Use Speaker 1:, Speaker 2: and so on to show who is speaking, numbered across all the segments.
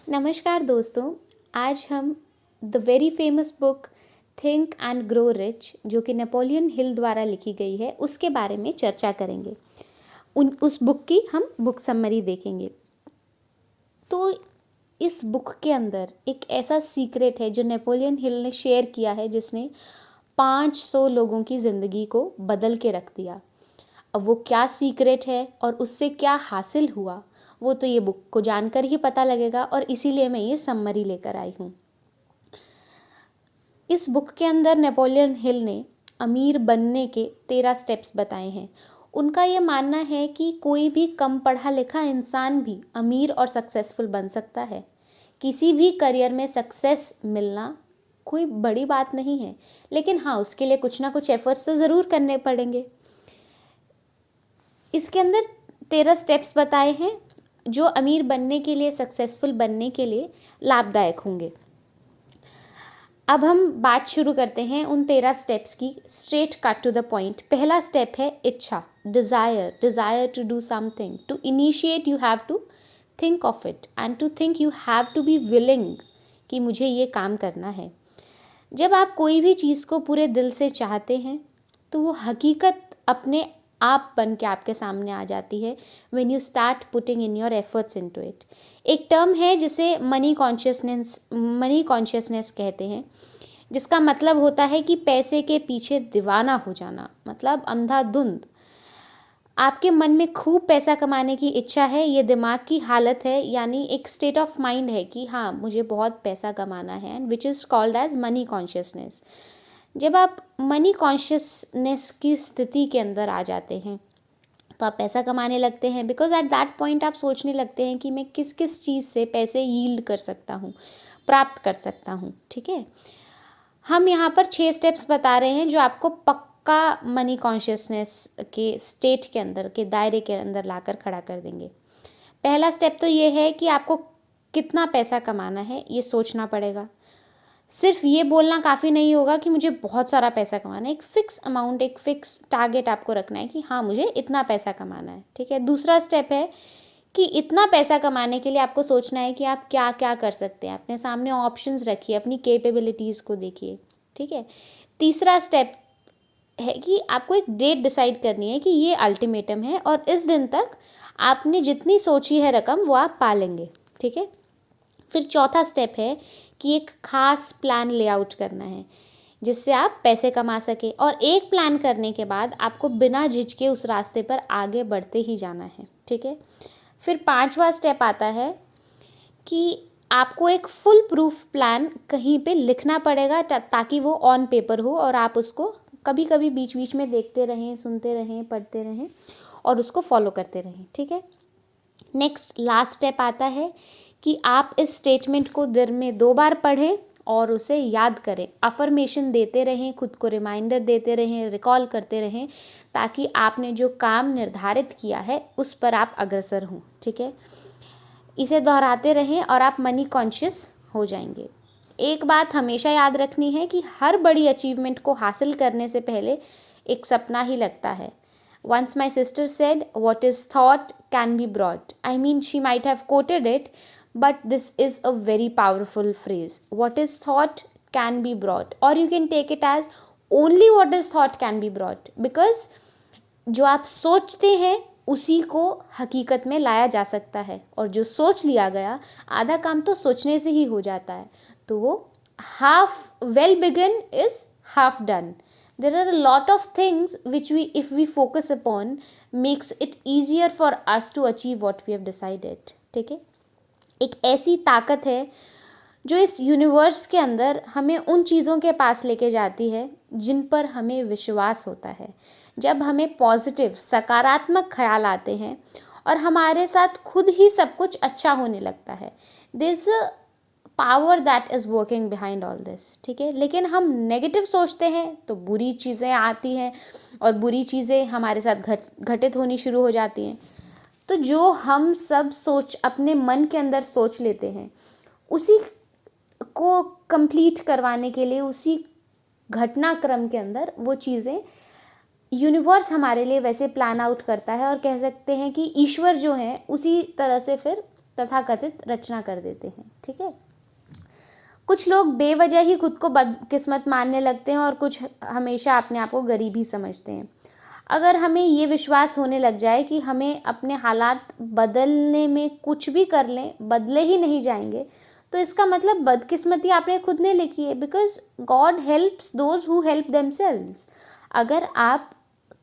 Speaker 1: नमस्कार दोस्तों। आज हम the very famous book think and grow rich, जो कि नेपोलियन हिल द्वारा लिखी गई है, उसके बारे में चर्चा करेंगे। उस बुक की हम बुक समरी देखेंगे। तो इस बुक के अंदर एक ऐसा सीक्रेट है जो नेपोलियन हिल ने शेयर किया है, जिसने 500 लोगों की ज़िंदगी को बदल के रख दिया। अब वो क्या सीक्रेट है और उससे क्या हासिल हुआ, वो तो ये बुक को जानकर ही पता लगेगा, और इसीलिए मैं ये समरी लेकर आई हूँ। इस बुक के अंदर नेपोलियन हिल ने अमीर बनने के 13 स्टेप्स बताए हैं। उनका ये मानना है कि कोई भी कम पढ़ा लिखा इंसान भी अमीर और सक्सेसफुल बन सकता है। किसी भी करियर में सक्सेस मिलना कोई बड़ी बात नहीं है, लेकिन हाँ, उसके लिए कुछ ना कुछ एफर्ट्स तो ज़रूर करने पड़ेंगे। इसके अंदर 13 स्टेप्स बताए हैं जो अमीर बनने के लिए, सक्सेसफुल बनने के लिए लाभदायक होंगे। अब हम बात शुरू करते हैं उन 13 स्टेप्स की। Straight cut to the point. पहला स्टेप है इच्छा, desire to do something. To initiate you have to think of it, and to think you have to be willing कि मुझे ये काम करना है। जब आप कोई भी चीज़ को पूरे दिल से चाहते हैं तो वो हकीकत अपने आप बन के आपके सामने आ जाती है, when you start putting in your efforts into it. एक टर्म है जिसे मनी कॉन्शियसनेस कहते हैं, जिसका मतलब होता है कि पैसे के पीछे दीवाना हो जाना, मतलब अंधाधुंध। आपके मन में खूब पैसा कमाने की इच्छा है, ये दिमाग की हालत है, यानी एक स्टेट ऑफ माइंड है कि हाँ, मुझे बहुत पैसा कमाना है, and which is called as money consciousness. जब आप मनी कॉन्शियसनेस की स्थिति के अंदर आ जाते हैं तो आप पैसा कमाने लगते हैं, बिकॉज एट दैट पॉइंट आप सोचने लगते हैं कि मैं किस किस चीज़ से पैसे यील्ड कर सकता हूँ, प्राप्त कर सकता हूँ। ठीक है, हम यहाँ पर 6 स्टेप्स बता रहे हैं जो आपको पक्का मनी कॉन्शियसनेस के स्टेट के अंदर, के दायरे के अंदर लाकर खड़ा कर देंगे। पहला स्टेप तो ये है कि आपको कितना पैसा कमाना है ये सोचना पड़ेगा। सिर्फ ये बोलना काफ़ी नहीं होगा कि मुझे बहुत सारा पैसा कमाना है। एक फ़िक्स अमाउंट, एक फ़िक्स टारगेट आपको रखना है कि हाँ, मुझे इतना पैसा कमाना है। ठीक है, दूसरा स्टेप है कि इतना पैसा कमाने के लिए आपको सोचना है कि आप क्या क्या कर सकते हैं। अपने सामने ऑप्शंस रखिए, अपनी कैपेबिलिटीज़ को देखिए। ठीक है, तीसरा स्टेप है कि आपको एक डेट डिसाइड करनी है कि ये अल्टीमेटम है और इस दिन तक आपने जितनी सोची है रकम वो आप पालेंगे। ठीक है, फिर चौथा स्टेप है कि एक खास प्लान लेआउट करना है जिससे आप पैसे कमा सके, और एक प्लान करने के बाद आपको बिना झिझके उस रास्ते पर आगे बढ़ते ही जाना है। ठीक है, फिर पांचवा स्टेप आता है कि आपको एक फुल प्रूफ प्लान कहीं पे लिखना पड़ेगा ताकि वो ऑन पेपर हो और आप उसको कभी कभी बीच बीच में देखते रहें, सुनते रहें, पढ़ते रहें और उसको फॉलो करते रहें। ठीक है, नेक्स्ट लास्ट स्टेप आता है कि आप इस स्टेटमेंट को दिन में 2 बार पढ़ें और उसे याद करें। अफर्मेशन देते रहें, खुद को रिमाइंडर देते रहें, रिकॉल करते रहें, ताकि आपने जो काम निर्धारित किया है उस पर आप अग्रसर हों। ठीक है, इसे दोहराते रहें और आप मनी कॉन्शियस हो जाएंगे। एक बात हमेशा याद रखनी है कि हर बड़ी अचीवमेंट को हासिल करने से पहले एक सपना ही लगता है। Once my sister said, "What is thought can be brought." I mean, she might have quoted it, but this is a very powerful phrase. What is thought can be brought, or you can take it as only what is thought can be brought, because जो आप सोचते हैं उसी को हकीकत में लाया जा सकता है, और जो सोच लिया गया, आधा काम तो सोचने से ही हो जाता है। तो वो half well begin is half done. There are a lot of things which we, if we focus upon, makes it easier for us to achieve what we have decided. ठीक है, एक ऐसी ताकत है जो इस यूनिवर्स के अंदर हमें उन चीज़ों के पास लेके जाती है जिन पर हमें विश्वास होता है। जब हमें पॉजिटिव, सकारात्मक ख्याल आते हैं और हमारे साथ खुद ही सब कुछ अच्छा होने लगता है, this power that is working behind all this. ठीक है, लेकिन हम नेगेटिव सोचते हैं तो बुरी चीज़ें आती हैं और बुरी चीज़ें हमारे साथ घटित होनी शुरू हो जाती हैं। तो जो हम सब सोच अपने मन के अंदर सोच लेते हैं, उसी को कंप्लीट करवाने के लिए, उसी घटनाक्रम के अंदर वो चीज़ें यूनिवर्स हमारे लिए वैसे प्लान आउट करता है, और कह सकते हैं कि ईश्वर जो है उसी तरह से फिर तथाकथित रचना कर देते हैं। ठीक है, कुछ लोग बेवजह ही खुद को बदकिस्मत मानने लगते हैं और कुछ हमेशा अपने आप को गरीब ही समझते हैं। अगर हमें ये विश्वास होने लग जाए कि हमें अपने हालात बदलने में कुछ भी कर लें बदले ही नहीं जाएंगे, तो इसका मतलब बदकिस्मती आपने खुद ने लिखी है, because God helps those who help themselves. अगर आप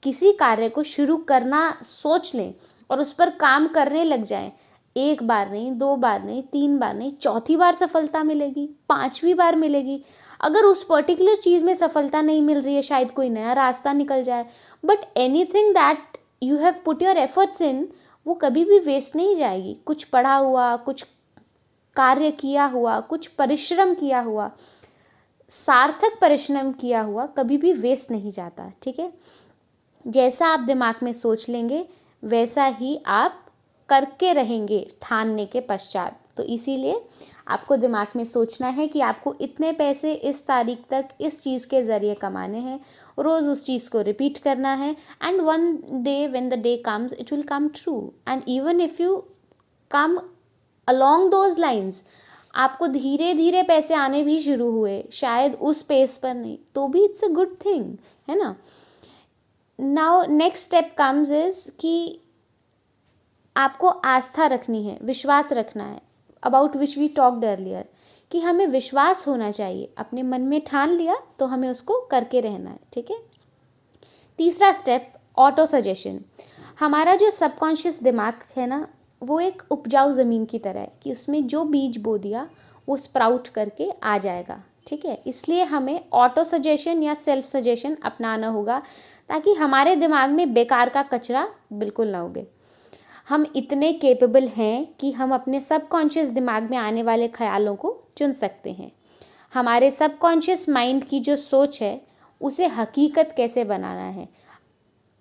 Speaker 1: किसी कार्य को शुरू करना सोच लें और उस पर काम करने लग जाएं, एक बार नहीं, 2 बार नहीं, 3 बार नहीं, चौथी बार सफलता मिलेगी, 5वीं बार मिलेगी। अगर उस पर्टिकुलर चीज़ में सफलता नहीं मिल रही है, शायद कोई नया रास्ता निकल जाए, but anything that you have put your efforts in, वो कभी भी वेस्ट नहीं जाएगी। कुछ पढ़ा हुआ, कुछ कार्य किया हुआ, कुछ परिश्रम किया हुआ, सार्थक परिश्रम किया हुआ कभी भी वेस्ट नहीं जाता। ठीक है, जैसा आप दिमाग में सोच लेंगे वैसा ही आप करके रहेंगे ठानने के पश्चात। तो इसीलिए आपको दिमाग में सोचना है कि आपको इतने पैसे इस तारीख तक इस चीज़ के ज़रिए कमाने हैं, रोज़ उस चीज़ को रिपीट करना है, and one day when the day comes it will come true. And even if you come along those lines, आपको धीरे धीरे पैसे आने भी शुरू हुए, शायद उस पेस पर नहीं, तो भी इट्स अ गुड थिंग, है ना। Now next step comes is कि आपको आस्था रखनी है, विश्वास रखना है, about which we talked earlier, कि हमें विश्वास होना चाहिए। अपने मन में ठान लिया तो हमें उसको करके रहना है। ठीक है, तीसरा स्टेप, ऑटो सजेशन। हमारा जो सबकॉन्शियस दिमाग है ना, वो एक उपजाऊ ज़मीन की तरह है कि उसमें जो बीज बो दिया वो स्प्राउट करके आ जाएगा। ठीक है, इसलिए हमें ऑटो सजेशन या सेल्फ सजेशन अपनाना होगा ताकि हमारे दिमाग में बेकार का कचरा बिल्कुल ना उगे। हम इतने कैपेबल हैं कि हम अपने सबकॉन्शियस दिमाग में आने वाले ख्यालों को चुन सकते हैं। हमारे सबकॉन्शियस माइंड की जो सोच है उसे हकीकत कैसे बनाना है।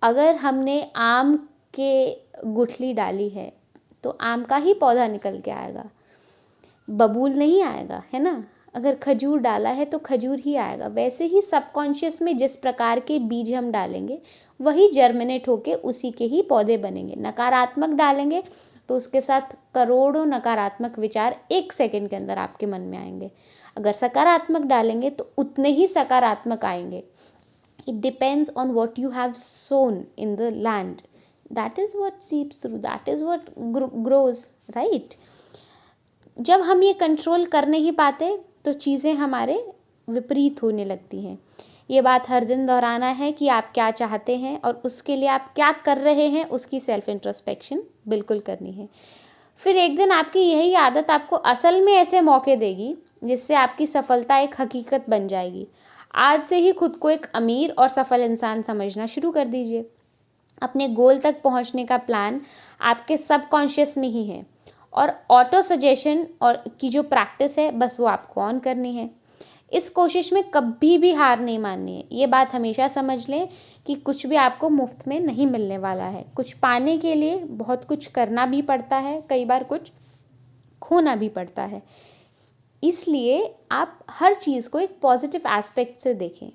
Speaker 1: अगर हमने आम के गुठली डाली है तो आम का ही पौधा निकल के आएगा, बबूल नहीं आएगा, है ना। अगर खजूर डाला है तो खजूर ही आएगा। वैसे ही सबकॉन्शियस में जिस प्रकार के बीज हम डालेंगे वही जर्मिनेट होके उसी के ही पौधे बनेंगे। नकारात्मक डालेंगे तो उसके साथ करोड़ों नकारात्मक विचार 1 सेकंड के अंदर आपके मन में आएंगे। अगर सकारात्मक डालेंगे तो उतने ही सकारात्मक आएंगे। It depends on what you have sown in the land, that is what seeps through, that is what grows, right. जब हम ये कंट्रोल कर नहीं पाते तो चीज़ें हमारे विपरीत होने लगती हैं। ये बात हर दिन दोहराना है कि आप क्या चाहते हैं और उसके लिए आप क्या कर रहे हैं, उसकी सेल्फ इंट्रोस्पेक्शन बिल्कुल करनी है। फिर एक दिन आपकी यही आदत आपको असल में ऐसे मौके देगी जिससे आपकी सफलता एक हकीकत बन जाएगी। आज से ही खुद को एक अमीर और सफल इंसान समझना शुरू कर दीजिए। अपने गोल तक पहुंचने का प्लान आपके सबकॉन्शियस में ही है और ऑटो सजेशन और की जो प्रैक्टिस है बस वो आपको ऑन करनी है। इस कोशिश में कभी भी हार नहीं माननी है। ये बात हमेशा समझ लें कि कुछ भी आपको मुफ्त में नहीं मिलने वाला है। कुछ पाने के लिए बहुत कुछ करना भी पड़ता है, कई बार कुछ खोना भी पड़ता है। इसलिए आप हर चीज़ को एक पॉजिटिव एस्पेक्ट से देखें।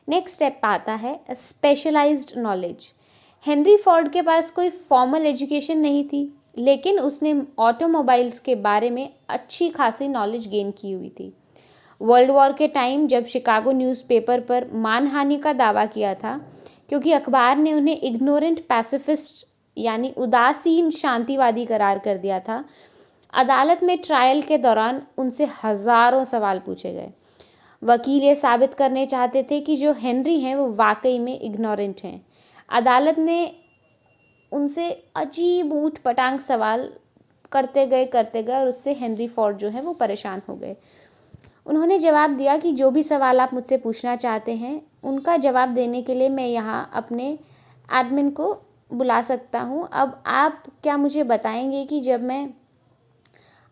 Speaker 1: नेक्स्ट स्टेप आता है स्पेशलाइज्ड नॉलेज। हेनरी फोर्ड के पास कोई फॉर्मल एजुकेशन नहीं थी, लेकिन उसने ऑटोमोबाइल्स के बारे में अच्छी खासी नॉलेज गेन की हुई थी। वर्ल्ड वॉर के टाइम जब शिकागो न्यूज़पेपर पर मानहानि का दावा किया था क्योंकि अखबार ने उन्हें इग्नोरेंट पैसिफिस्ट यानी उदासीन शांतिवादी करार कर दिया था, अदालत में ट्रायल के दौरान उनसे हज़ारों सवाल पूछे गए। वकील ये साबित करने चाहते थे कि जो हेनरी हैं वो वाकई में इग्नोरेंट हैं। अदालत ने उनसे अजीब ऊट पटांग सवाल करते गए और उससे हेनरी फोर्ड जो है वो परेशान हो गए। उन्होंने जवाब दिया कि जो भी सवाल आप मुझसे पूछना चाहते हैं उनका जवाब देने के लिए मैं यहाँ अपने एडमिन को बुला सकता हूँ। अब आप क्या मुझे बताएंगे कि जब मैं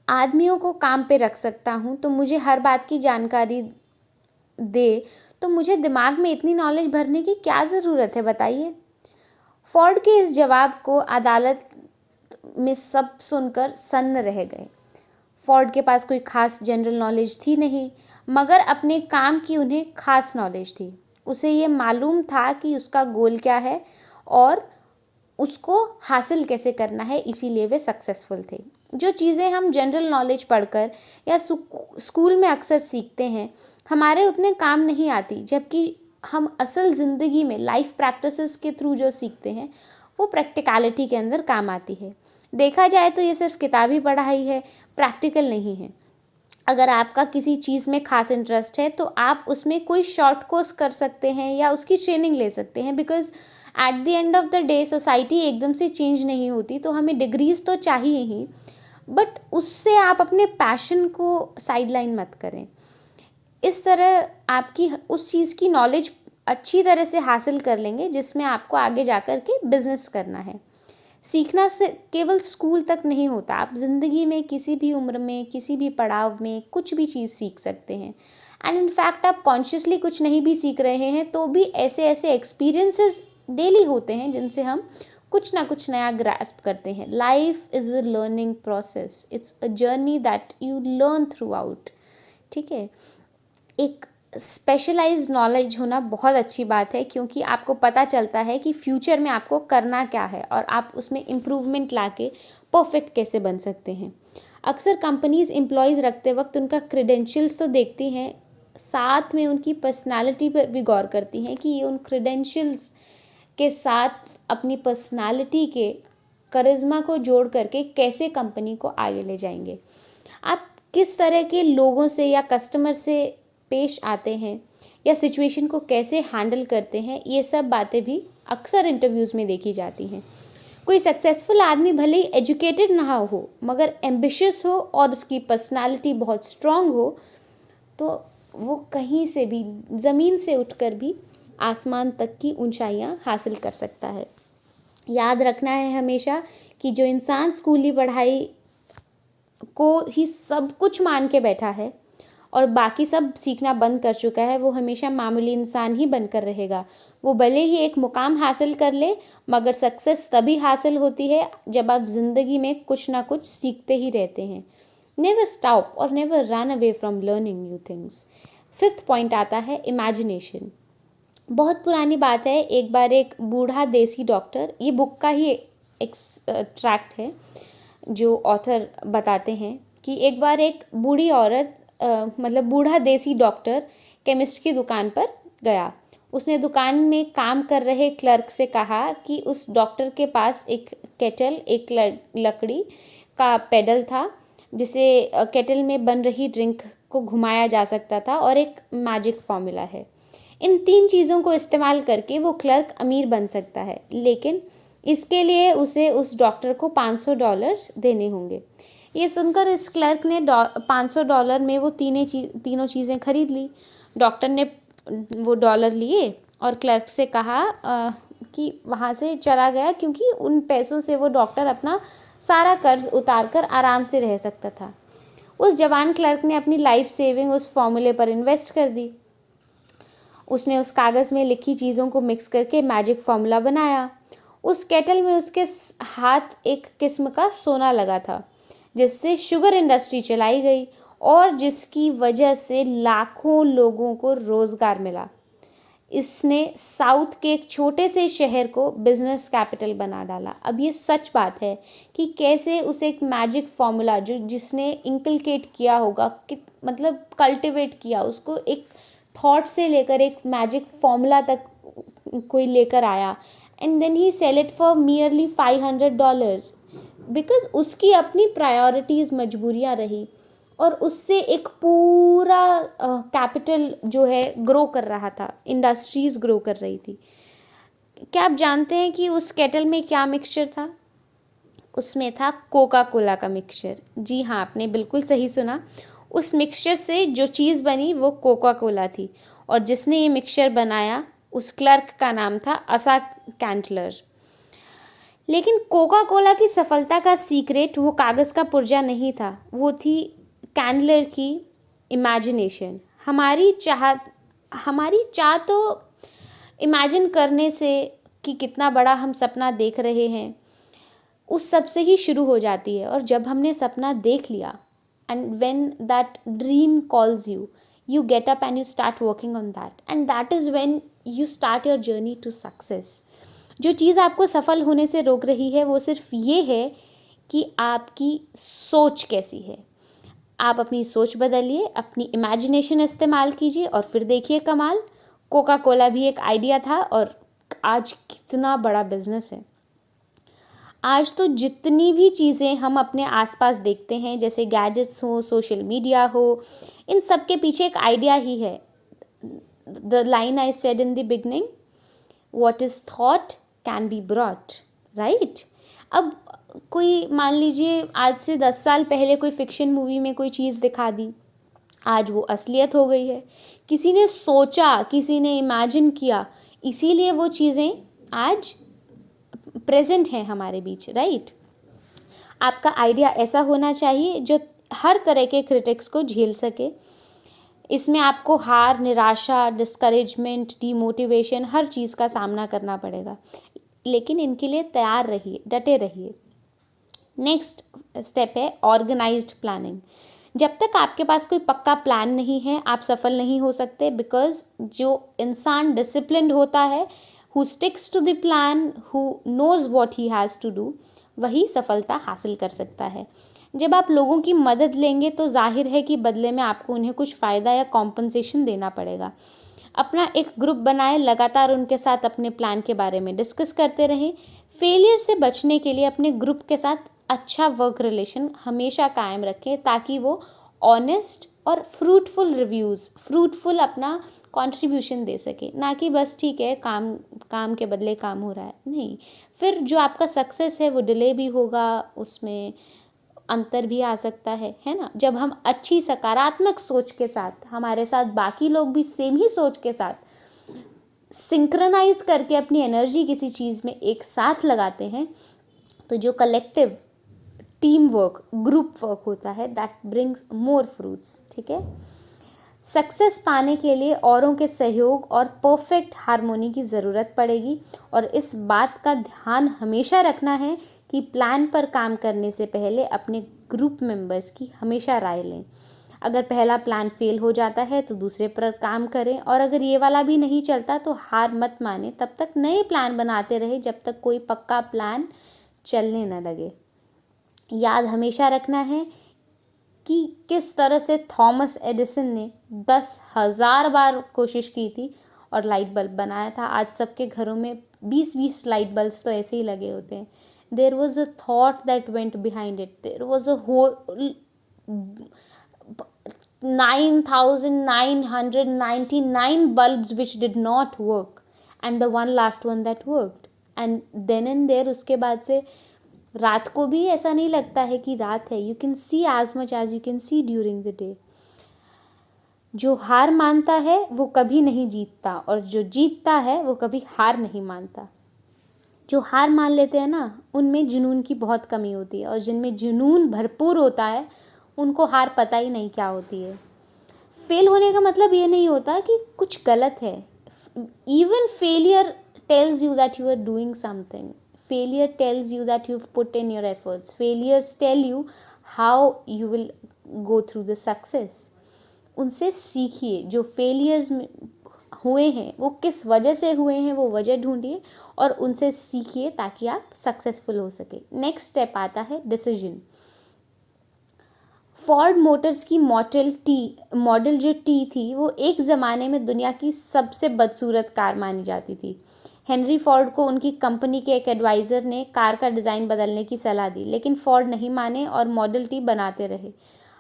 Speaker 1: आदमियों को काम पे रख सकता हूँ तो मुझे हर बात की जानकारी दे, तो मुझे दिमाग में इतनी नॉलेज भरने की क्या ज़रूरत है, बताइए। फोर्ड के इस जवाब को अदालत में सब सुनकर सन्न रह गए। फोर्ड के पास कोई खास जनरल नॉलेज थी नहीं, मगर अपने काम की उन्हें खास नॉलेज थी। उसे ये मालूम था कि उसका गोल क्या है और उसको हासिल कैसे करना है, इसीलिए वे सक्सेसफुल थे। जो चीज़ें हम जनरल नॉलेज पढ़कर या स्कूल में अक्सर सीखते हैं, हमारे उतने काम नहीं आती, जबकि हम असल ज़िंदगी में लाइफ प्रैक्टिसेस के थ्रू जो सीखते हैं वो प्रैक्टिकलिटी के अंदर काम आती है। देखा जाए तो ये सिर्फ किताबी पढ़ाई है, प्रैक्टिकल नहीं है। अगर आपका किसी चीज़ में खास इंटरेस्ट है तो आप उसमें कोई शॉर्ट कोर्स कर सकते हैं या उसकी ट्रेनिंग ले सकते हैं, because at the end of the day society एकदम से चेंज नहीं होती, तो हमें डिग्रीज तो चाहिए ही, बट उससे आप अपने पैशन को साइडलाइन मत करें। इस तरह आपकी उस चीज़ की नॉलेज अच्छी तरह से हासिल कर लेंगे जिसमें आपको आगे जाकर के बिजनेस करना है। सीखना से केवल स्कूल तक नहीं होता, आप ज़िंदगी में किसी भी उम्र में, किसी भी पड़ाव में कुछ भी चीज़ सीख सकते हैं। एंड इनफैक्ट आप कॉन्शियसली कुछ नहीं भी सीख रहे हैं तो भी ऐसे ऐसे एक्सपीरियंसेस डेली होते हैं जिनसे हम कुछ ना कुछ नया ग्रैस्प करते हैं। Life is a learning process, it's a journey that you learn through out. ठीक है, एक स्पेशलाइज्ड नॉलेज होना बहुत अच्छी बात है, क्योंकि आपको पता चलता है कि फ्यूचर में आपको करना क्या है और आप उसमें इम्प्रूवमेंट लाके परफेक्ट कैसे बन सकते हैं। अक्सर कंपनीज एम्प्लॉयज़ रखते वक्त उनका क्रेडेंशियल्स तो देखती हैं, साथ में उनकी पर्सनालिटी पर भी गौर करती हैं कि ये उन क्रेडेंशियल्स के साथ अपनी पर्सनालिटी के करिश्मा को जोड़ करके कैसे कंपनी को आगे ले जाएंगे। आप किस तरह के लोगों से या कस्टमर से पेश आते हैं या सिचुएशन को कैसे हैंडल करते हैं, ये सब बातें भी अक्सर इंटरव्यूज़ में देखी जाती हैं। कोई सक्सेसफुल आदमी भले ही एजुकेटेड ना हो, मगर एम्बिशियस हो और उसकी पर्सनालिटी बहुत स्ट्रांग हो, तो वो कहीं से भी, ज़मीन से उठकर भी आसमान तक की ऊंचाइयां हासिल कर सकता है। याद रखना है हमेशा कि जो इंसान स्कूली पढ़ाई को ही सब कुछ मान के बैठा है और बाकी सब सीखना बंद कर चुका है, वो हमेशा मामूली इंसान ही बनकर रहेगा। वो भले ही एक मुकाम हासिल कर ले, मगर सक्सेस तभी हासिल होती है जब आप ज़िंदगी में कुछ ना कुछ सीखते ही रहते हैं। नेवर स्टॉप और never run away from learning new things. 5th point आता है इमेजिनेशन। बहुत पुरानी बात है, एक बार एक बूढ़ा देसी डॉक्टर, ये बुक का ही एक्सट्रैक्ट है जो ऑथर बताते हैं कि एक बार एक बूढ़ी औरत मतलब बूढ़ा देसी डॉक्टर केमिस्ट की दुकान पर गया। उसने दुकान में काम कर रहे क्लर्क से कहा कि उस डॉक्टर के पास एक केटल, एक लकड़ी का पेडल था जिसे केटल में बन रही ड्रिंक को घुमाया जा सकता था, और एक मैजिक फॉर्मूला है। इन 3 चीज़ों को इस्तेमाल करके वो क्लर्क अमीर बन सकता है, लेकिन इसके लिए उसे उस डॉक्टर को $500 देने होंगे। ये सुनकर इस क्लर्क ने $500 में वो तीनों चीज़ें खरीद ली। डॉक्टर ने वो डॉलर लिए और क्लर्क से कहा कि वहाँ से चला गया, क्योंकि उन पैसों से वो डॉक्टर अपना सारा कर्ज उतार कर आराम से रह सकता था। उस जवान क्लर्क ने अपनी लाइफ सेविंग उस फॉर्मूले पर इन्वेस्ट कर दी। उसने उस कागज़ में लिखी चीज़ों को मिक्स करके मैजिक फॉर्मूला बनाया। उस केटल में उसके हाथ एक किस्म का सोना लगा था, जिससे शुगर इंडस्ट्री चलाई गई और जिसकी वजह से लाखों लोगों को रोज़गार मिला। इसने साउथ के एक छोटे से शहर को बिजनेस कैपिटल बना डाला। अब ये सच बात है कि कैसे उसे एक मैजिक फॉर्मूला जो जिसने इंकलकेट किया होगा, कि मतलब कल्टिवेट किया उसको, एक थॉट से लेकर एक मैजिक फॉर्मूला तक कोई लेकर आया, and then he sell it for merely $500, because उसकी अपनी प्रायोरिटीज़, मजबूरियाँ रही, और उससे एक पूरा कैपिटल जो है ग्रो कर रहा था, इंडस्ट्रीज़ ग्रो कर रही थी। क्या आप जानते हैं कि उस केटल में क्या मिक्सचर था? उसमें था कोका कोला का मिक्सचर। जी हाँ, आपने बिल्कुल सही सुना। उस मिक्सचर से जो चीज़ बनी वो कोका कोला थी, और जिसने ये मिक्सचर बनाया उस क्लर्क का नाम था असा कैंटलर। लेकिन कोका कोला की सफलता का सीक्रेट वो कागज़ का पुर्जा नहीं था, वो थी कैंडलर की इमेजिनेशन। हमारी चाह तो इमेजिन करने से कि कितना बड़ा हम सपना देख रहे हैं, उस सब से ही शुरू हो जाती है। और जब हमने सपना देख लिया, and when that dream calls you, you get up and you start working on that, and that is when you start your journey to success. जो चीज़ आपको सफल होने से रोक रही है वो सिर्फ ये है कि आपकी सोच कैसी है। आप अपनी सोच बदलिए, अपनी इमेजिनेशन इस्तेमाल कीजिए और फिर देखिए कमाल। कोका कोला भी एक आइडिया था और आज कितना बड़ा बिजनेस है। आज तो जितनी भी चीज़ें हम अपने आसपास देखते हैं, जैसे गैजेट्स हो, सोशल मीडिया हो, इन सब के पीछे एक आइडिया ही है। The line I said in the beginning, what is thought can be brought, right. अब कोई मान लीजिए आज से 10 साल पहले कोई फिक्शन मूवी में कोई चीज़ दिखा दी, आज वो असलियत हो गई है। किसी ने सोचा, किसी ने इमेजिन किया, इसीलिए वो चीज़ें आज प्रेजेंट हैं हमारे बीच, राइट। आपका आइडिया ऐसा होना चाहिए जो हर तरह के क्रिटिक्स को झेल सके। इसमें आपको हार, निराशा, डिस्करेजमेंट, डीमोटिवेशन, हर चीज़ का सामना करना पड़ेगा, लेकिन इनके लिए तैयार रहिए, डटे रहिए। नेक्स्ट स्टेप है ऑर्गेनाइज्ड प्लानिंग। जब तक आपके पास कोई पक्का प्लान नहीं है, आप सफल नहीं हो सकते, बिकॉज जो इंसान डिसिप्लिन्ड होता है, who sticks to the plan, who knows what he has to do, वही सफलता हासिल कर सकता है। जब आप लोगों की मदद लेंगे तो जाहिर है कि बदले में आपको उन्हें कुछ फ़ायदा या कॉम्पनसेशन देना पड़ेगा। अपना एक ग्रुप बनाएं, लगातार उनके साथ अपने प्लान के बारे में डिस्कस करते रहें। फेलियर से बचने के लिए अपने ग्रुप के साथ अच्छा वर्क रिलेशन हमेशा कायम रखें, ताकि वो ऑनेस्ट और फ्रूटफुल अपना कंट्रीब्यूशन दे सके, ना कि बस ठीक है काम काम के बदले काम हो रहा है, नहीं। फिर जो आपका सक्सेस है वो डिले भी होगा, उसमें अंतर भी आ सकता है ना। जब हम अच्छी सकारात्मक सोच के साथ, हमारे साथ बाकी लोग भी सेम ही सोच के साथ सिंक्रोनाइज करके अपनी एनर्जी किसी चीज़ में एक साथ लगाते हैं, तो जो collective team work, group work होता है, दैट ब्रिंग्स मोर फ्रूट्स, ठीक है। सक्सेस पाने के लिए औरों के सहयोग और परफेक्ट हार्मोनी की ज़रूरत पड़ेगी, और इस बात का ध्यान हमेशा रखना है कि प्लान पर काम करने से पहले अपने ग्रुप मेंबर्स की हमेशा राय लें। अगर पहला प्लान फेल हो जाता है तो दूसरे पर काम करें, और अगर ये वाला भी नहीं चलता तो हार मत माने, तब तक नए प्लान बनाते रहे जब तक कोई पक्का प्लान चलने न लगे। याद हमेशा रखना है कि किस तरह से थॉमस एडिसन ने 10,000 बार कोशिश की थी और लाइट बल्ब बनाया था। आज सबके घरों में 20-20 लाइट बल्ब्स तो ऐसे ही लगे होते हैं। There was a thought that went behind it, there was a whole 9,999 bulbs which did not work and the one last one that worked, and then and there उसके बाद से रात को भी ऐसा नहीं लगता है कि रात है। You can see as much as you can see during the day. जो हार मानता है वो कभी नहीं जीतता, और जो जीतता है वो कभी हार नहीं मानता। जो हार मान लेते हैं ना, उनमें जुनून की बहुत कमी होती है, और जिनमें जुनून भरपूर होता है उनको हार पता ही नहीं क्या होती है। फेल होने का मतलब ये नहीं होता कि कुछ गलत है। Even failure tells you that you are doing something, failure tells you that you've put in your efforts, failures tell you how you will go through the success। उनसे सीखिए, जो फेलियर्स हुए हैं वो किस वजह से हुए हैं, वो वजह ढूंढिए और उनसे सीखिए ताकि आप सक्सेसफुल हो सके। नेक्स्ट स्टेप आता है डिसीजन। फोर्ड मोटर्स की मॉडल जो टी थी, वो एक ज़माने में दुनिया की सबसे बदसूरत कार मानी जाती थी। हेनरी फोर्ड को उनकी कंपनी के एक एडवाइज़र ने कार का डिज़ाइन बदलने की सलाह दी, लेकिन फोर्ड नहीं माने और मॉडल टी बनाते रहे।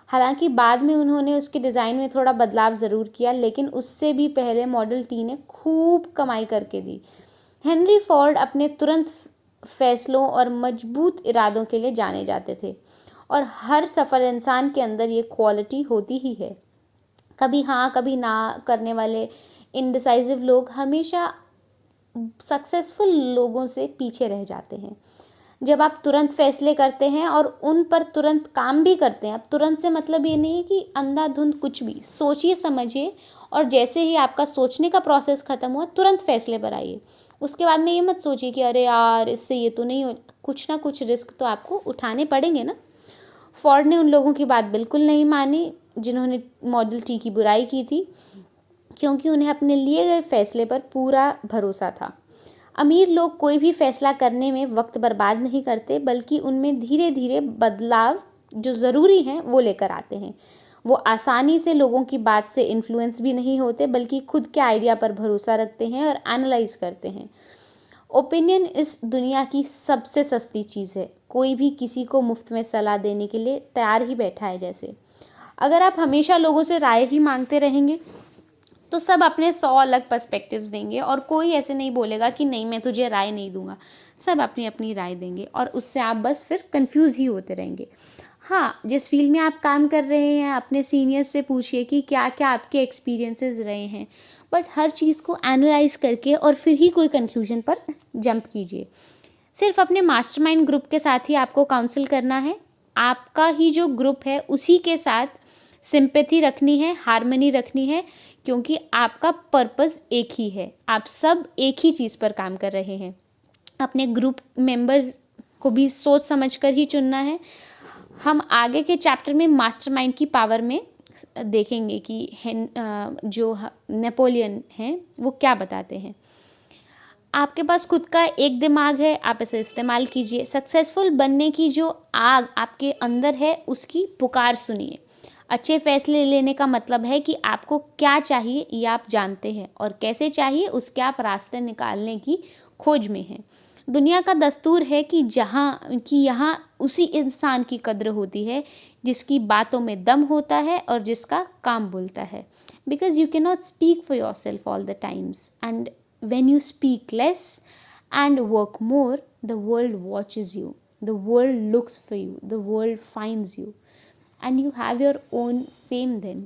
Speaker 1: हालांकि बाद में उन्होंने उसके डिज़ाइन में थोड़ा बदलाव ज़रूर किया, लेकिन उससे भी पहले मॉडल टी ने खूब कमाई करके दी। हेनरी फोर्ड अपने तुरंत फैसलों और मजबूत इरादों के लिए जाने जाते थे, और हर सफल इंसान के अंदर ये क्वालिटी होती ही है। कभी हाँ कभी ना करने वाले इनडिसाइसिव लोग हमेशा सक्सेसफुल लोगों से पीछे रह जाते हैं। जब आप तुरंत फैसले करते हैं और उन पर तुरंत काम भी करते हैं, अब तुरंत से मतलब ये नहीं है कि अंधाधुंध कुछ भी सोचिए समझिए, और जैसे ही आपका सोचने का प्रोसेस ख़त्म हुआ तुरंत फैसले पर आइए। उसके बाद में ये मत सोचिए कि अरे यार इससे ये तो नहीं हो, कुछ ना कुछ रिस्क तो आपको उठाने पड़ेंगे ना। फोर्ड ने उन लोगों की बात बिल्कुल नहीं मानी जिन्होंने मॉडल टी की बुराई की थी, क्योंकि उन्हें अपने लिए गए फैसले पर पूरा भरोसा था। अमीर लोग कोई भी फैसला करने में वक्त बर्बाद नहीं करते, बल्कि उनमें धीरे धीरे बदलाव जो ज़रूरी हैं वो लेकर आते हैं। वो आसानी से लोगों की बात से इन्फ्लुएंस भी नहीं होते, बल्कि खुद के आइडिया पर भरोसा रखते हैं और एनालाइज करते हैं। ओपिनियन इस दुनिया की सबसे सस्ती चीज़ है। कोई भी किसी को मुफ्त में सलाह देने के लिए तैयार ही बैठा है। जैसे अगर आप हमेशा लोगों से राय ही मांगते रहेंगे तो सब अपने 100 अलग पर्सपेक्टिव्स देंगे और कोई ऐसे नहीं बोलेगा कि नहीं मैं तुझे राय नहीं दूंगा। सब अपनी अपनी राय देंगे और उससे आप बस फिर कंफ्यूज ही होते रहेंगे। हाँ, जिस फील्ड में आप काम कर रहे हैं अपने सीनियर्स से पूछिए कि क्या क्या आपके एक्सपीरियंसेस रहे हैं, बट हर चीज़ को एनालाइज करके और फिर ही कोई कंक्लूजन पर जंप कीजिए। सिर्फ अपने मास्टरमाइंड ग्रुप के साथ ही आपको काउंसिल करना है। आपका ही जो ग्रुप है उसी के साथ सिंपैथी रखनी है, हार्मनी रखनी है, क्योंकि आपका पर्पस एक ही है। आप सब एक ही चीज़ पर काम कर रहे हैं। अपने ग्रुप मेंबर्स को भी सोच समझ कर ही चुनना है। हम आगे के चैप्टर में मास्टरमाइंड की पावर में देखेंगे कि जो नेपोलियन हैं वो क्या बताते हैं। आपके पास खुद का एक दिमाग है, आप इसे इस्तेमाल कीजिए। सक्सेसफुल बनने की जो आग आपके अंदर है उसकी पुकार सुनिए। अच्छे फैसले लेने का मतलब है कि आपको क्या चाहिए ये आप जानते हैं और कैसे चाहिए उसके आप रास्ते निकालने की खोज में हैं। दुनिया का दस्तूर है कि यहाँ उसी इंसान की कद्र होती है जिसकी बातों में दम होता है और जिसका काम बोलता है। Because you can not speak for your self all the times, and when you speak less and work more, the world watches you, the world looks for you, the world finds you, and you have your own fame then.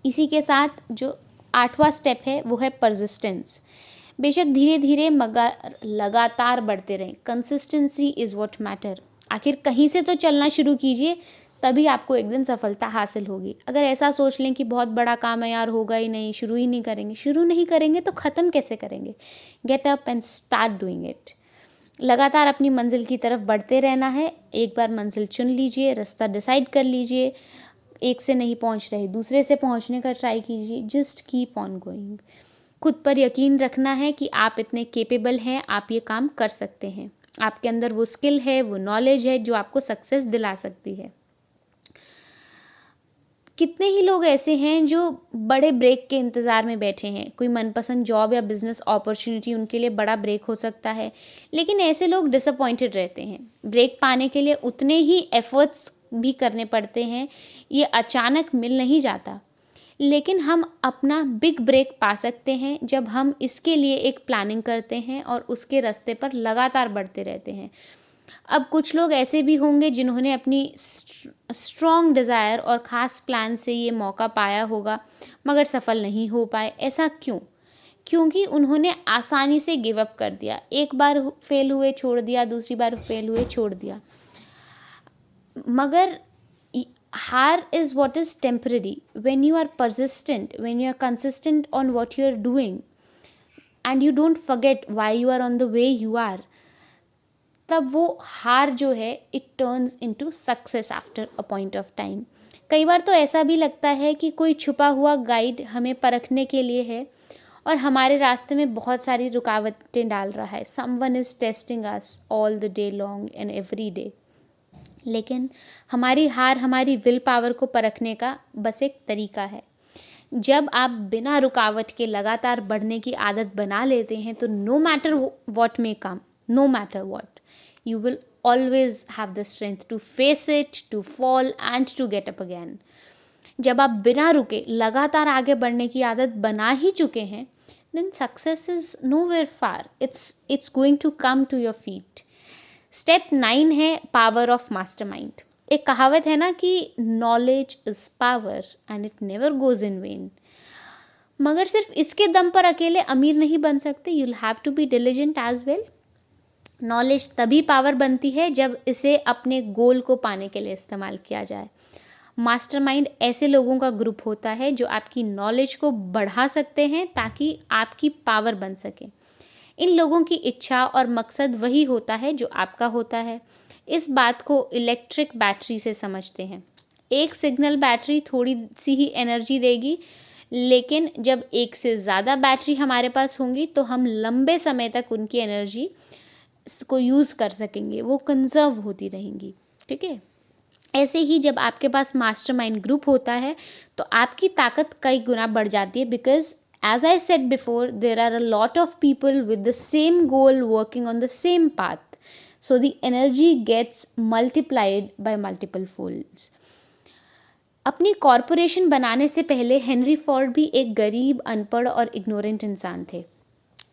Speaker 1: इसी के साथ जो 8वां step है वो है persistence. बेशक धीरे धीरे मगर लगातार बढ़ते रहें। Consistency is what matter. आखिर कहीं से तो चलना शुरू कीजिए, तभी आपको एक दिन सफलता हासिल होगी। अगर ऐसा सोच लें कि बहुत बड़ा काम है यार, होगा ही नहीं, शुरू ही नहीं करेंगे, शुरू नहीं करेंगे तो ख़त्म कैसे करेंगे? Get up and start doing it. लगातार अपनी मंजिल की तरफ बढ़ते रहना है। एक बार मंजिल चुन लीजिए, रास्ता डिसाइड कर लीजिए, एक से नहीं पहुंच रहे दूसरे से पहुंचने का ट्राई कीजिए। Just keep on going. खुद पर यकीन रखना है कि आप इतने केपेबल हैं, आप ये काम कर सकते हैं। आपके अंदर वो स्किल है, वो नॉलेज है जो आपको सक्सेस दिला सकती है। कितने ही लोग ऐसे हैं जो बड़े ब्रेक के इंतज़ार में बैठे हैं। कोई मनपसंद जॉब या बिजनेस अपॉर्चुनिटी उनके लिए बड़ा ब्रेक हो सकता है, लेकिन ऐसे लोग डिसअपॉइंटेड रहते हैं। ब्रेक पाने के लिए उतने ही एफर्ट्स भी करने पड़ते हैं। ये अचानक मिल नहीं जाता, लेकिन हम अपना बिग ब्रेक पा सकते हैं जब हम इसके लिए एक प्लानिंग करते हैं और उसके रास्ते पर लगातार बढ़ते रहते हैं। अब कुछ लोग ऐसे भी होंगे जिन्होंने अपनी स्ट्रॉन्ग डिज़ायर और ख़ास प्लान से ये मौका पाया होगा, मगर सफल नहीं हो पाए। ऐसा क्यों? क्योंकि उन्होंने आसानी से गिव अप कर दिया। एक बार फेल हुए छोड़ दिया, दूसरी बार फेल हुए छोड़ दिया। मगर हार is what is temporary. When you are persistent, when you are consistent on what you are doing and you don't forget why you are on the way you are, तब वो हार जो है it turns into success after a point of time. कई बार तो ऐसा भी लगता है कि कोई छुपा हुआ गाइड हमें परखने के लिए है और हमारे रास्ते में बहुत सारी रुकावटें डाल रहा है। Someone is testing us all the day long and every day. लेकिन हमारी हार हमारी विल पावर को परखने का बस एक तरीका है। जब आप बिना रुकावट के लगातार बढ़ने की आदत बना लेते हैं तो no matter what may come, no matter what, you will always have the strength to face it, to fall and to get up again. जब आप बिना रुके लगातार आगे बढ़ने की आदत बना ही चुके हैं, then success is nowhere far, it's going to come to your feet. Step 9 है पावर ऑफ मास्टरमाइंड। एक कहावत है ना कि knowledge is power and it never goes in when. मगर सिर्फ इसके दम पर अकेले अमीर नहीं बन सकते, you will have to be diligent as well. Knowledge तभी पावर बनती है जब इसे अपने गोल को पाने के लिए इस्तेमाल किया जाए। मास्टरमाइंड ऐसे लोगों का ग्रुप होता है जो आपकी नॉलेज को बढ़ा सकते हैं ताकि आपकी पावर बन सके। इन लोगों की इच्छा और मकसद वही होता है जो आपका होता है। इस बात को इलेक्ट्रिक बैटरी से समझते हैं। एक सिग्नल बैटरी थोड़ी सी ही एनर्जी देगी, लेकिन जब एक से ज़्यादा बैटरी हमारे पास होंगी तो हम लंबे समय तक उनकी एनर्जी को यूज़ कर सकेंगे, वो कंजर्व होती रहेंगी। ठीक है, ऐसे ही जब आपके पास मास्टरमाइंड ग्रुप होता है तो आपकी ताकत कई गुना बढ़ जाती है, because as I said before, there are a lot of people with the same goal working on the same path, so the energy gets multiplied by multiple folds. अपनी कॉरपोरेशन बनाने से पहले हेनरी फोर्ड भी एक गरीब, अनपढ़ और ignorant इंसान थे,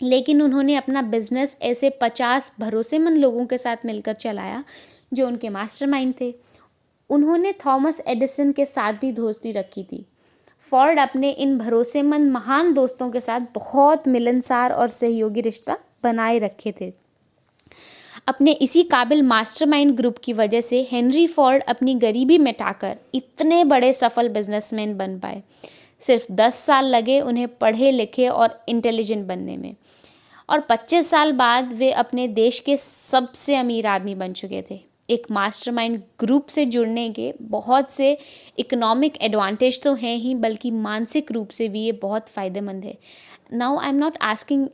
Speaker 1: लेकिन उन्होंने अपना बिजनेस ऐसे 50 भरोसेमंद लोगों के साथ मिलकर चलाया जो उनके मास्टरमाइंड थे। उन्होंने थॉमस एडिसन के साथ भी दोस्ती रखी थी। फोर्ड अपने इन भरोसेमंद महान दोस्तों के साथ बहुत मिलनसार और सहयोगी रिश्ता बनाए रखे थे। अपने इसी काबिल मास्टरमाइंड ग्रुप की वजह से हेनरी फोर्ड अपनी गरीबी मिटाकर इतने बड़े सफल बिजनेसमैन बन पाए। सिर्फ 10 साल लगे उन्हें पढ़े लिखे और इंटेलिजेंट बनने में, और 25 साल बाद वे अपने देश के सबसे अमीर आदमी बन चुके थे। एक मास्टरमाइंड ग्रुप से जुड़ने के बहुत से इकोनॉमिक एडवांटेज तो हैं ही, बल्कि मानसिक रूप से भी ये बहुत फ़ायदेमंद है। Now I am not asking,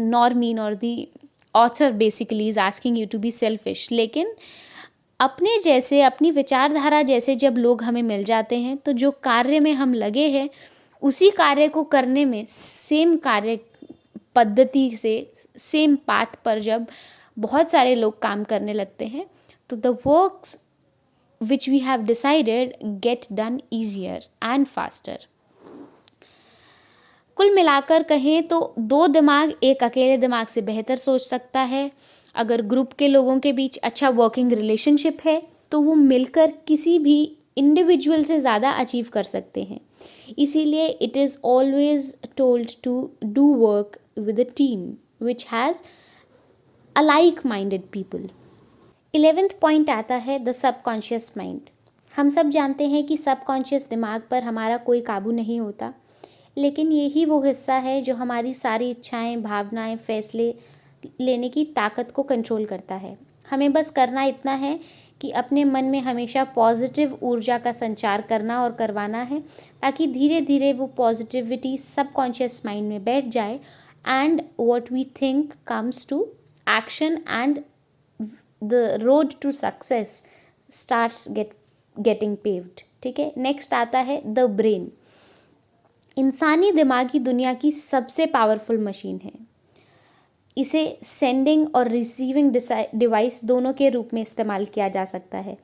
Speaker 1: nor me nor the author basically is asking you to be selfish, लेकिन अपने जैसे, अपनी विचारधारा जैसे जब लोग हमें मिल जाते हैं तो जो कार्य में हम लगे हैं उसी कार्य को करने में, सेम कार्य पद्धति से, सेम पाथ पर जब बहुत सारे लोग काम करने लगते हैं तो the works which we have decided get done easier and faster. कुल मिलाकर कहें तो 2 दिमाग एक अकेले दिमाग से बेहतर सोच सकता है। अगर ग्रुप के लोगों के बीच अच्छा वर्किंग रिलेशनशिप है तो वो मिलकर किसी भी इंडिविजुअल से ज़्यादा अचीव कर सकते हैं। इसीलिए it is always told to do work with a team which has a like-minded people। 11th point आता है द सबकॉन्शियस माइंड। हम सब जानते हैं कि सबकॉन्शियस दिमाग पर हमारा कोई काबू नहीं होता, लेकिन यही वो हिस्सा है जो हमारी सारी इच्छाएं, भावनाएं, फैसले लेने की ताकत को कंट्रोल करता है। हमें बस करना इतना है कि अपने मन में हमेशा पॉजिटिव ऊर्जा का संचार करना और करवाना है, ताकि धीरे धीरे वो पॉजिटिविटी सबकॉन्शियस माइंड में बैठ जाए and what we think comes to action and the road to success starts getting paved। ठीक है, नेक्स्ट आता है द ब्रेन। इंसानी दिमाग की दुनिया की सबसे पावरफुल मशीन है। इसे सेंडिंग और रिसीविंग डिवाइस दोनों के रूप में इस्तेमाल किया जा सकता है।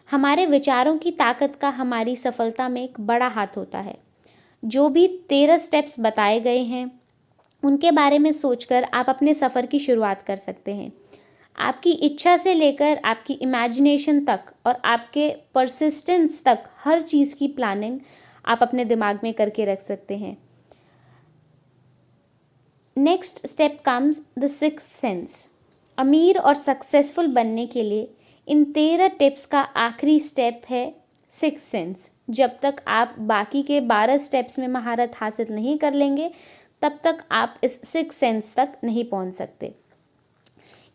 Speaker 1: हमारे विचारों की ताकत का हमारी सफलता में एक बड़ा हाथ होता है। जो भी 13 स्टेप्स बताए गए हैं उनके बारे में सोचकर आप अपने सफ़र की शुरुआत कर सकते हैं। आपकी इच्छा से लेकर आपकी इमेजिनेशन तक और आपके परसिस्टेंस तक हर चीज़ की प्लानिंग आप अपने दिमाग में करके रख सकते हैं। Next step comes the sixth sense. अमीर और सक्सेसफुल बनने के लिए इन 13 टिप्स का आखिरी स्टेप है सिक्स्थ सेंस। जब तक आप बाकी के 12 स्टेप्स में महारत हासिल नहीं कर लेंगे तब तक आप इस सिक्स्थ सेंस तक नहीं पहुंच सकते।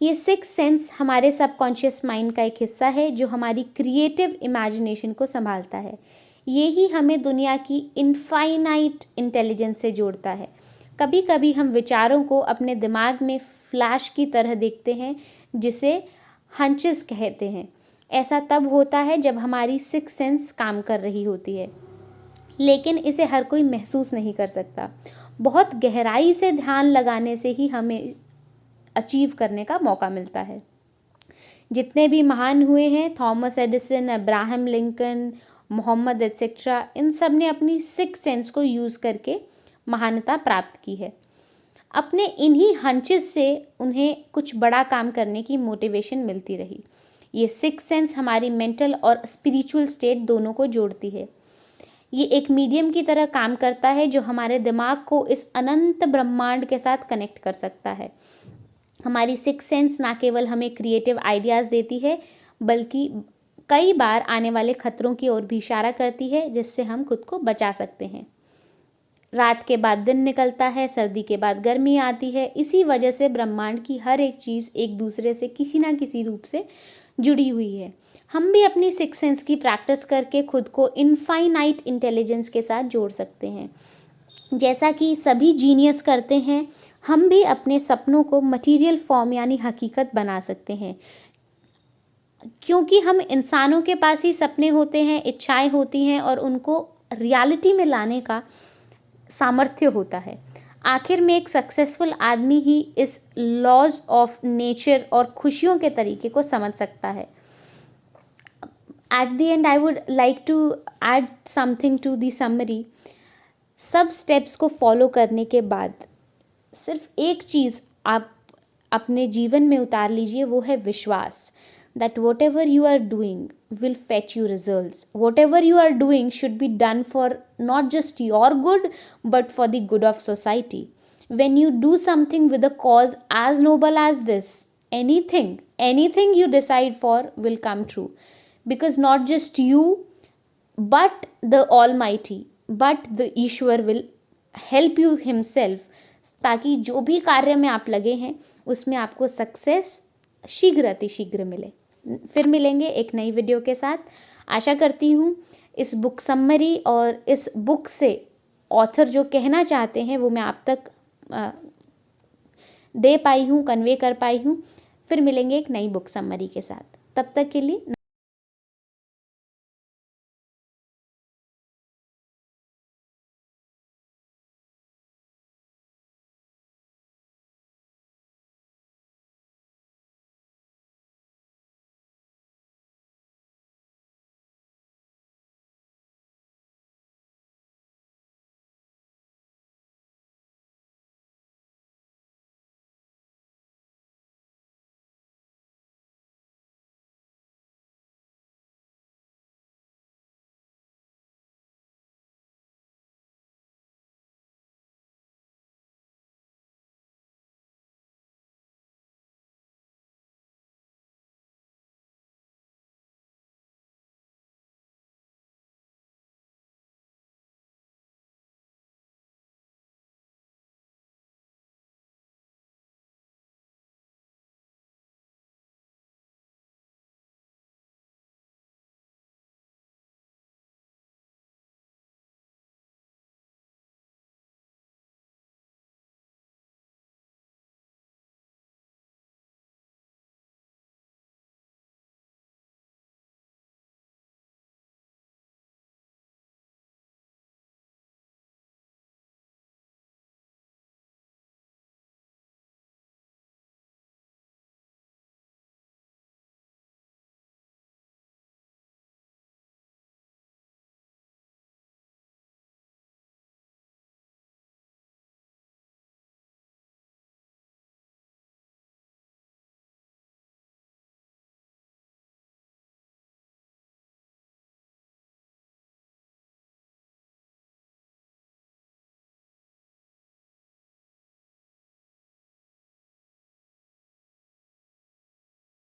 Speaker 1: ये सिक्स्थ सेंस हमारे सबकॉन्शियस माइंड का एक हिस्सा है जो हमारी क्रिएटिव इमेजिनेशन को संभालता है। ये ही हमें दुनिया की इनफाइनाइट इंटेलिजेंस से जोड़ता है। कभी कभी हम विचारों को अपने दिमाग में फ्लैश की तरह देखते हैं, जिसे हंचेस कहते हैं। ऐसा तब होता है जब हमारी सिक्स्थ सेंस काम कर रही होती है, लेकिन इसे हर कोई महसूस नहीं कर सकता। बहुत गहराई से ध्यान लगाने से ही हमें अचीव करने का मौका मिलता है। जितने भी महान हुए हैं, Thomas Edison, Abraham Lincoln, Mohammed etcetera, इन सब ने अपनी सिक्स्थ सेंस को यूज़ करके महानता प्राप्त की है। अपने इन्हीं हंचेस से उन्हें कुछ बड़ा काम करने की मोटिवेशन मिलती रही। ये सिक्स्थ सेंस हमारी मेंटल और स्पिरिचुअल स्टेट दोनों को जोड़ती है। ये एक मीडियम की तरह काम करता है जो हमारे दिमाग को इस अनंत ब्रह्मांड के साथ कनेक्ट कर सकता है। हमारी सिक्स्थ सेंस ना केवल हमें क्रिएटिव आइडियाज़ देती है, बल्कि कई बार आने वाले खतरों की ओर भी इशारा करती है, जिससे हम खुद को बचा सकते हैं। रात के बाद दिन निकलता है, सर्दी के बाद गर्मी आती है। इसी वजह से ब्रह्मांड की हर एक चीज़ एक दूसरे से किसी ना किसी रूप से जुड़ी हुई है। हम भी अपनी सिक्स्थ सेंस की प्रैक्टिस करके खुद को इनफाइनाइट इंटेलिजेंस के साथ जोड़ सकते हैं। जैसा कि सभी जीनियस करते हैं, हम भी अपने सपनों को मटेरियल फॉर्म यानी हकीकत बना सकते हैं, क्योंकि हम इंसानों के पास ही सपने होते हैं, इच्छाएं होती हैं और उनको रियलिटी में लाने का सामर्थ्य होता है। आखिर में एक सक्सेसफुल आदमी ही इस लॉज ऑफ नेचर और खुशियों के तरीके को समझ सकता है। At the end I would like to add something to the summary. सब स्टेप्स को फॉलो करने के बाद सिर्फ एक चीज़ आप अपने जीवन में उतार लीजिए, वो है विश्वास। That whatever you are doing will fetch you results. Whatever you are doing should be done for not just your good but for the good of society. When you do something with a cause as noble as this, anything you decide for will come true, because not just you but the Almighty, but the Ishwar will help you himself, ताकि जो भी कार्य में आप लगे हैं उसमें आपको सक्सेस शीघ्र अतिशीघ्र मिले। फिर मिलेंगे एक नई वीडियो के साथ। आशा करती हूँ इस बुक समरी और इस बुक से ऑथर जो कहना चाहते हैं वो मैं आप तक दे पाई हूँ, कन्वे कर पाई हूँ। फिर मिलेंगे एक नई बुक समरी के साथ। तब तक के लिए